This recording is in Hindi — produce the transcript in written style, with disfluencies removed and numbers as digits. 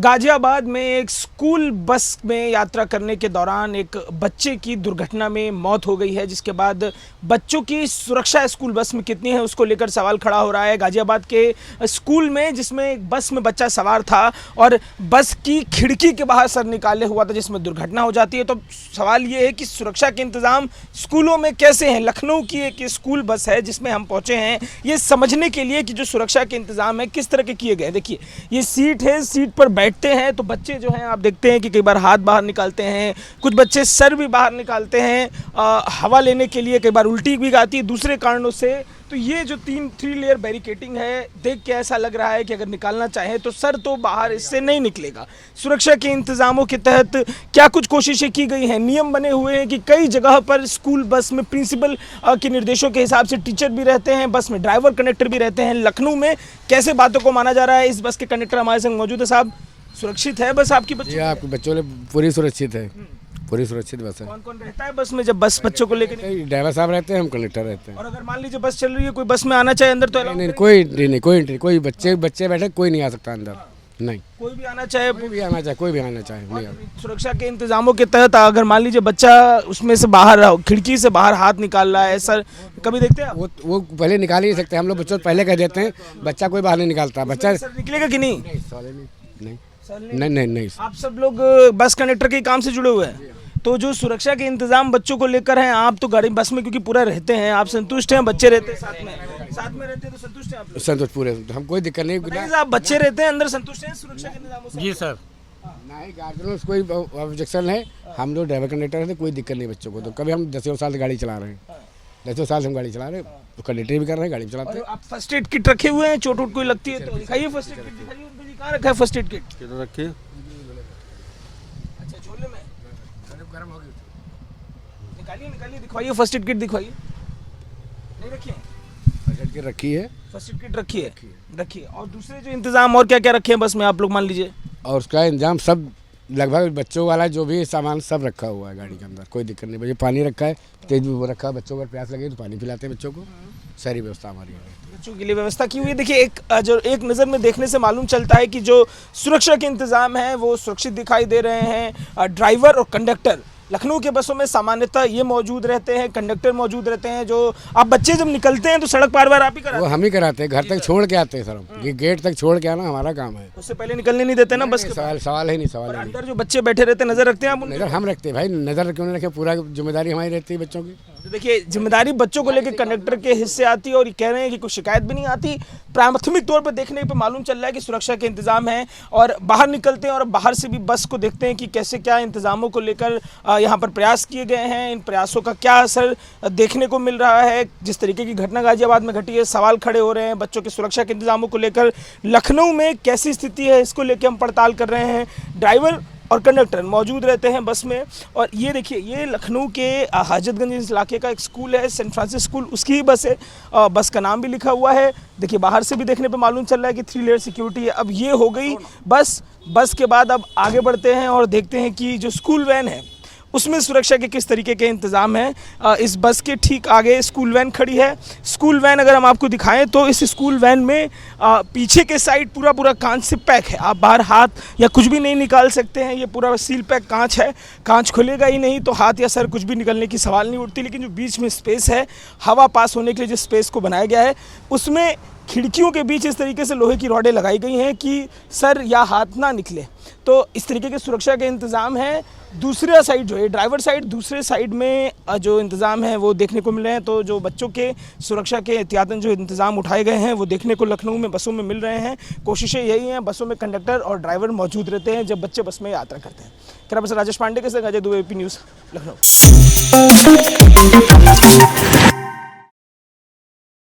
गाजियाबाद में एक स्कूल बस में यात्रा करने के दौरान एक बच्चे की दुर्घटना में मौत हो गई है, जिसके बाद बच्चों की सुरक्षा स्कूल बस में कितनी है उसको लेकर सवाल खड़ा हो रहा है। गाजियाबाद के स्कूल में जिसमें एक बस में बच्चा सवार था और बस की खिड़की के बाहर सर निकाले हुआ था, जिसमें दुर्घटना हो जाती है। तो सवाल ये है कि सुरक्षा के इंतज़ाम स्कूलों में कैसे हैं। लखनऊ की एक स्कूल बस है जिसमें हम पहुँचे हैं ये समझने के लिए कि जो सुरक्षा के इंतज़ाम है किस तरह के किए गए। देखिए ये सीट है, सीट पर बैठते हैं तो बच्चे जो हैं आप देखते हैं कि कई बार हाथ बाहर निकालते हैं, कुछ बच्चे सर भी बाहर निकालते हैं हवा लेने के लिए, कई बार उल्टी भी आती है दूसरे कारणों से। तो ये जो थ्री लेयर बैरिकेटिंग है, देख के ऐसा लग रहा है कि अगर निकालना चाहे तो सर तो बाहर इससे नहीं निकलेगा। सुरक्षा के इंतज़ामों के तहत क्या कुछ कोशिशें की गई हैं। नियम बने हुए हैं कि कई जगह पर स्कूल बस में प्रिंसिपल के निर्देशों के हिसाब से टीचर भी रहते हैं, बस में ड्राइवर कंडक्टर भी रहते हैं। लखनऊ में कैसे बातों को माना जा रहा है, इस बस के कंडक्टर हमारे संग मौजूद है। साहब, सुरक्षित है बस आपकी बच्चों? आपके बच्चों ने पूरी सुरक्षित है, पूरी सुरक्षित बस है। कौन कौन रहता है बस में जब बस बच्चों को लेकर? ड्राइवर साहब रहते हैं, हम कंडक्टर रहते हैं। और अगर मान लीजिए बस चल रही है, कोई बस में आना चाहे अंदर तो नहीं, कोई बच्चे बैठे कोई नहीं आ सकता अंदर। नहीं, कोई भी आना चाहे, कोई भी आना चाहे नहीं आ। सुरक्षा के इंतजामों के तहत अगर मान लीजिए बच्चा उसमें से बाहर खिड़की से बाहर हाथ निकाल रहा है, सर कभी देखते हैं आप? वो पहले निकाल ही नहीं सकते, हम लोग बच्चों पहले कह देते हैं बच्चा कोई बाहर नहीं निकालता। बच्चा सर निकलेगा कि नहीं? नहीं। आप सब लोग बस कंडक्टर के काम से जुड़े हुए हैं, तो जो सुरक्षा के इंतजाम बच्चों को लेकर हैं, आप तो गाड़ी बस में क्योंकि पूरा रहते हैं, आप संतुष्ट हैं? बच्चे रहते हैं साथ में रहते हैं तो संतुष्ट हैं आप? संतुष्ट पूरे, हम कोई दिक्कत नहीं। आप बच्चे रहते हैं अंदर, संतुष्ट हैं सुरक्षा के इंतजामों से? जी सर। नहीं, गार्जियन कोई ऑब्जेक्शन है, हम लोग ड्राइवर कंडक्टर हैं, कोई दिक्कत नहीं बच्चों को। तो कभी हम 10 साल से गाड़ी चला रहे हैं, 10 साल से हम गाड़ी चला रहे हैं, तो कंडक्टर भी कर रहे हैं, गाड़ी भी चलाते हैं। आप फर्स्ट एड किट रखे हुए हैं, चोट वोट कोई लगती है तो दिखाइए फर्स्ट एड किट, दिखाइए उनको जी, कहाँ रखा है फर्स्ट एड किट? किधर रखिए? अच्छा, झोले में गर्म हो गई, निकालिए दिखवाइए फर्स्ट एड किट, दिखवाइए। नहीं रखिए? फर्स्ट एड किट रखी है, फर्स्ट एड किट रखिए। और दूसरे जो इंतजाम और क्या क्या रखे हैं बस में आप लोग मान लीजिए? और उसका इंतजाम सब लगभग बच्चों वाला जो भी सामान सब रखा हुआ है गाड़ी के अंदर, कोई दिक्कत नहीं। बच्चे पानी रखा है, तेज भी वो रखा है, बच्चों को प्यास लगे तो पानी पिलाते हैं बच्चों को, सारी व्यवस्था हमारी है। बच्चों के लिए व्यवस्था की हुई है। देखिए एक नज़र में देखने से मालूम चलता है कि जो सुरक्षा के इंतजाम हैं वो सुरक्षित दिखाई दे रहे हैं। ड्राइवर और कंडक्टर लखनऊ के बसों में सामान्यतः ये मौजूद रहते हैं, कंडक्टर मौजूद रहते हैं। जो आप बच्चे जब निकलते हैं तो सड़क पार आप ही कराते हैं? वो हम ही कराते हैं, घर तक छोड़ के आते हैं सर, हम गेट तक छोड़ के आना हमारा काम है। उससे पहले निकलने नहीं देते ना बस के? सवाल ही नहीं। अंदर जो बच्चे बैठे रहते हैं नजर रखते हैं आप? नजर हम रखते हैं भाई, नजर क्यों नहीं रखे, पूरा जिम्मेदारी हमारी रहती है बच्चों की। तो देखिए जिम्मेदारी बच्चों को लेकर कंडक्टर के हिस्से आती है और ये कह रहे हैं कि कोई शिकायत भी नहीं आती। प्राथमिक तौर पर देखने पे मालूम चल रहा है कि सुरक्षा के इंतजाम है और बाहर निकलते हैं और बाहर से भी बस को देखते हैं कि कैसे क्या इंतजामों को लेकर यहाँ पर प्रयास किए गए हैं। इन प्रयासों का क्या असर देखने को मिल रहा है। जिस तरीके की घटना गाजियाबाद में घटी है, सवाल खड़े हो रहे हैं बच्चों के सुरक्षा के इंतजामों को लेकर। लखनऊ में कैसी स्थिति है इसको लेकर हम पड़ताल कर रहे हैं। ड्राइवर और कंडक्टर मौजूद रहते हैं बस में। और ये देखिए ये लखनऊ के हाजतगंज इलाके का एक स्कूल है, सेंट फ्रांसिस स्कूल, उसकी ही बस है। बस का नाम भी लिखा हुआ है। देखिए बाहर से भी देखने पे मालूम चल रहा है कि 3 लेयर सिक्योरिटी है। अब ये हो गई बस के बाद अब आगे बढ़ते हैं और देखते हैं कि जो स्कूल वैन है उसमें सुरक्षा के किस तरीके के इंतज़ाम हैं। इस बस के ठीक आगे स्कूल वैन खड़ी है। स्कूल वैन अगर हम आपको दिखाएं तो इस स्कूल वैन में पीछे के साइड पूरा कांच से पैक है। आप बाहर हाथ या कुछ भी नहीं निकाल सकते हैं, ये पूरा सील पैक कांच है। कांच खुलेगा ही नहीं तो हाथ या सर कुछ भी निकलने की सवाल नहीं उठती। लेकिन जो बीच में स्पेस है, हवा पास होने के लिए जिस स्पेस को बनाया गया है, उसमें खिड़कियों के बीच इस तरीके से लोहे की रॉडें लगाई गई हैं कि सर या हाथ ना निकले। तो इस तरीके के सुरक्षा के इंतज़ाम हैं। दूसरा साइड जो है ड्राइवर साइड, दूसरे साइड में जो इंतज़ाम है वो देखने को मिल रहे हैं। तो जो बच्चों के सुरक्षा के एहतियातन जो इंतज़ाम उठाए गए हैं वो देखने को लखनऊ में बसों में मिल रहे हैं। कोशिशें यही हैं, बसों में कंडक्टर और ड्राइवर मौजूद रहते हैं जब बच्चे बस में यात्रा करते हैं। कैमरा पर्सन राजेश पांडे के साथ अजय दुबे, AP न्यूज़, लखनऊ।